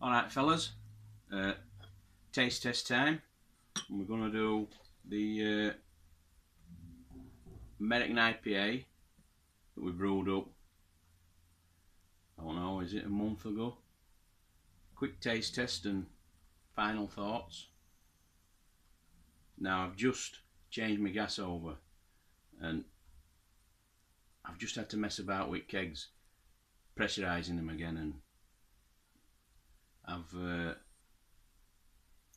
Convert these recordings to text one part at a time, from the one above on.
Alright fellas, taste test time. We're going to do the American IPA that we brewed up, I don't know, is it a month ago? Quick taste test and final thoughts. Now I've just changed my gas over and I've just had to mess about with kegs, pressurising them again, and I've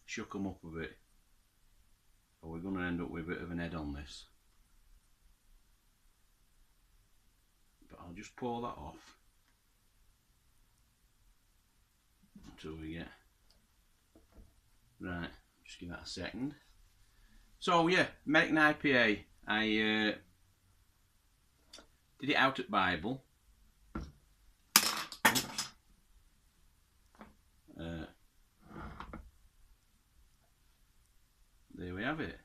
shook them up a bit, so we're going to end up with a bit of an head on this, but I'll just pour that off until we get right. Just give that a second. So yeah, American IPA, I did it out at Bible. There we have it.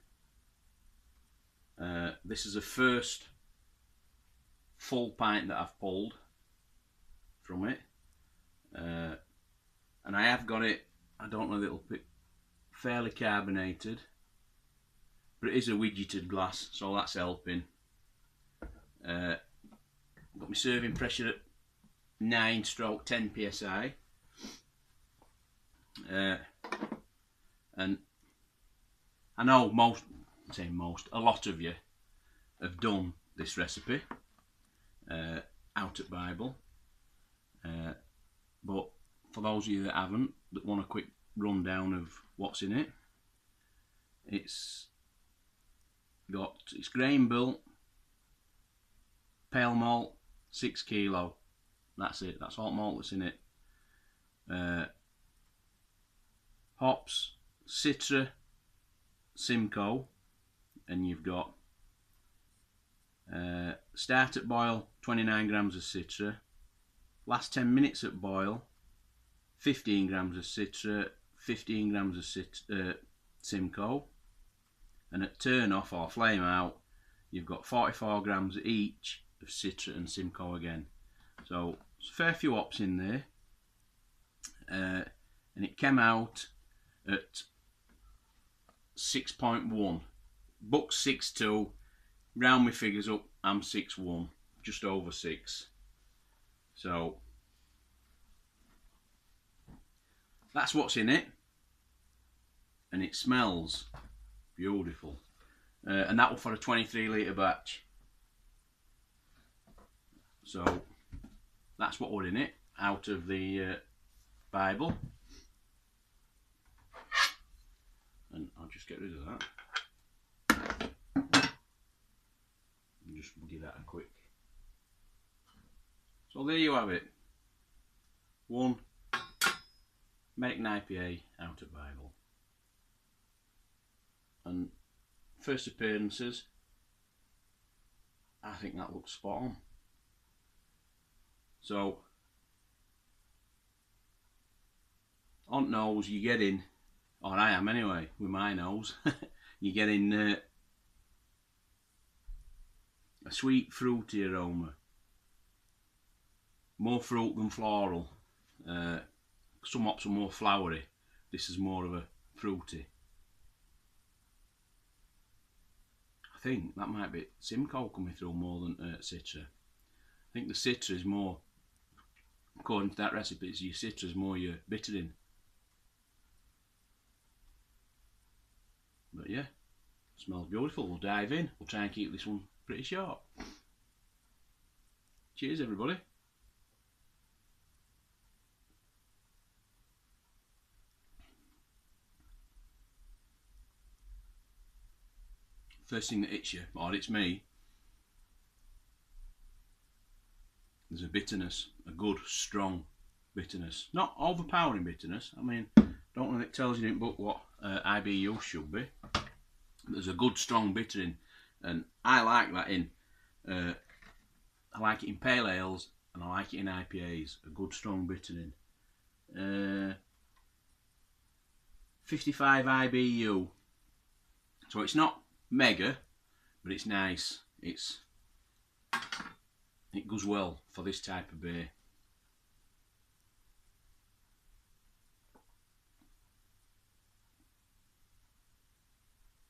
This is the first full pint that I've pulled from it, and I have got it, I don't know, a little bit fairly carbonated, but it is a widgeted glass, so that's helping. Got my serving pressure at 9/10 psi, and I know a lot of you have done this recipe out at Bible, but for those of you that haven't, that want a quick rundown of what's in it, it's grain built, pale malt, 6 kilo. That's it. That's all malt that's in it. Hops, Citra, Simcoe, and you've got start at boil, 29 grams of Citra, last 10 minutes at boil, 15 grams of Citra, 15 grams of Simcoe, and at turn off or flame out, you've got 44 grams each of Citra and Simcoe again. So there's a fair few hops in there, and it came out at 6.1. Book 6.2. Round my figures up, I'm 6.1, just over 6. So that's what's in it, and it smells beautiful. And that was for a 23 litre batch. So that's what was in it out of the Bible. And I'll just get rid of that. And just give that a quick. So there you have it. One American IPA out of Bible. And first appearances, I think that looks spot on. So on nose you get in, or I am anyway with my nose, you get in a sweet fruity aroma, more fruit than floral. Some hops are more flowery, this is more of a fruity. I think that might be Simcoe coming through more than Citra. I think the Citra is more, according to that recipe, your Citra is more your bittering. But yeah, smells beautiful. We'll dive in. We'll try and keep this one pretty short. Cheers everybody. First thing that hits you, or it's me, there's a bitterness, a good strong bitterness, not overpowering bitterness. I mean, don't know if it tells you in the book what IBU should be. There's a good strong bittering, and I like that in I like it in pale ales and I like it in IPAs. A good strong bittering. 55 IBU, so it's not mega, but it's nice. It goes well for this type of beer.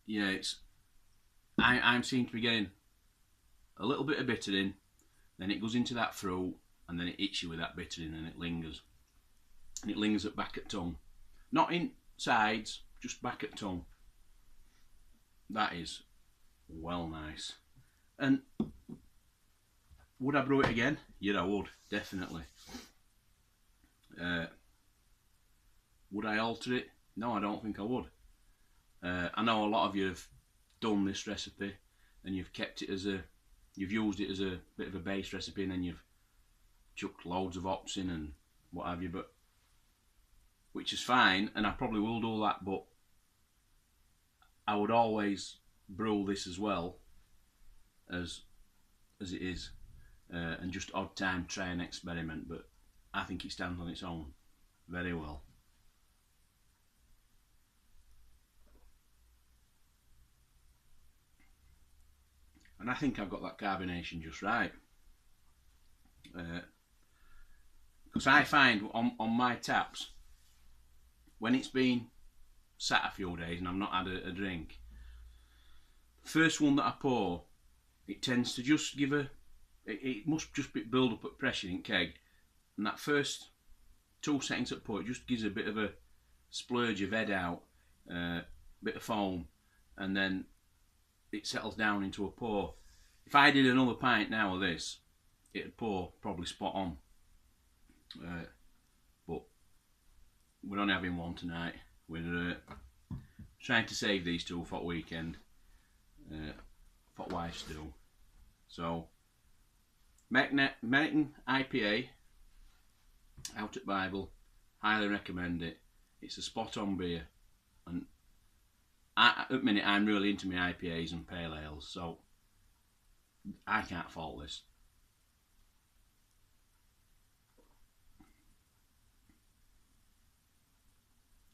yeah, I'm seem to be getting a little bit of bitter in, then it goes into that throat, and then it hits you with that bitter in, and it lingers. And it lingers at back at tongue. Not in sides, just back at tongue. That is well nice. And would I brew it again? Yeah, I would, definitely. Would I alter it? No, I don't think I would. I know a lot of you have done this recipe and you've kept it as you've used it as a bit of a base recipe, and then you've chucked loads of hops in and what have you, but which is fine, and I probably will do that, but I would always brew this as well as it is, and just odd time try and experiment, but I think it stands on its own very well. And I think I've got that carbonation just right. Because I find on my taps, when it's been sat a few days and I've not had a drink, first one that I pour, it tends to just give it must just build up at pressure in keg, and that first 2 seconds at pour, it just gives a bit of a splurge of head out, bit of foam, and then it settles down into a pour. If I did another pint now of this, it'd pour probably spot on. But we're only having one tonight. We're trying to save these two for weekend, for wife's do. So, American IPA, out at Bible, highly recommend it. It's a spot on beer, and at the minute I'm really into my IPAs and pale ales, so I can't fault this.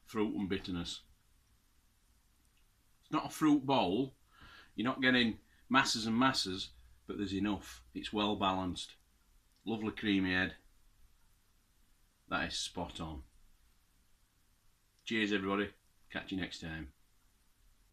Fruit and bitterness. It's not a fruit bowl, you're not getting masses and masses, but there's enough. It's well balanced. Lovely creamy head. That is spot on. Cheers everybody, catch you next time.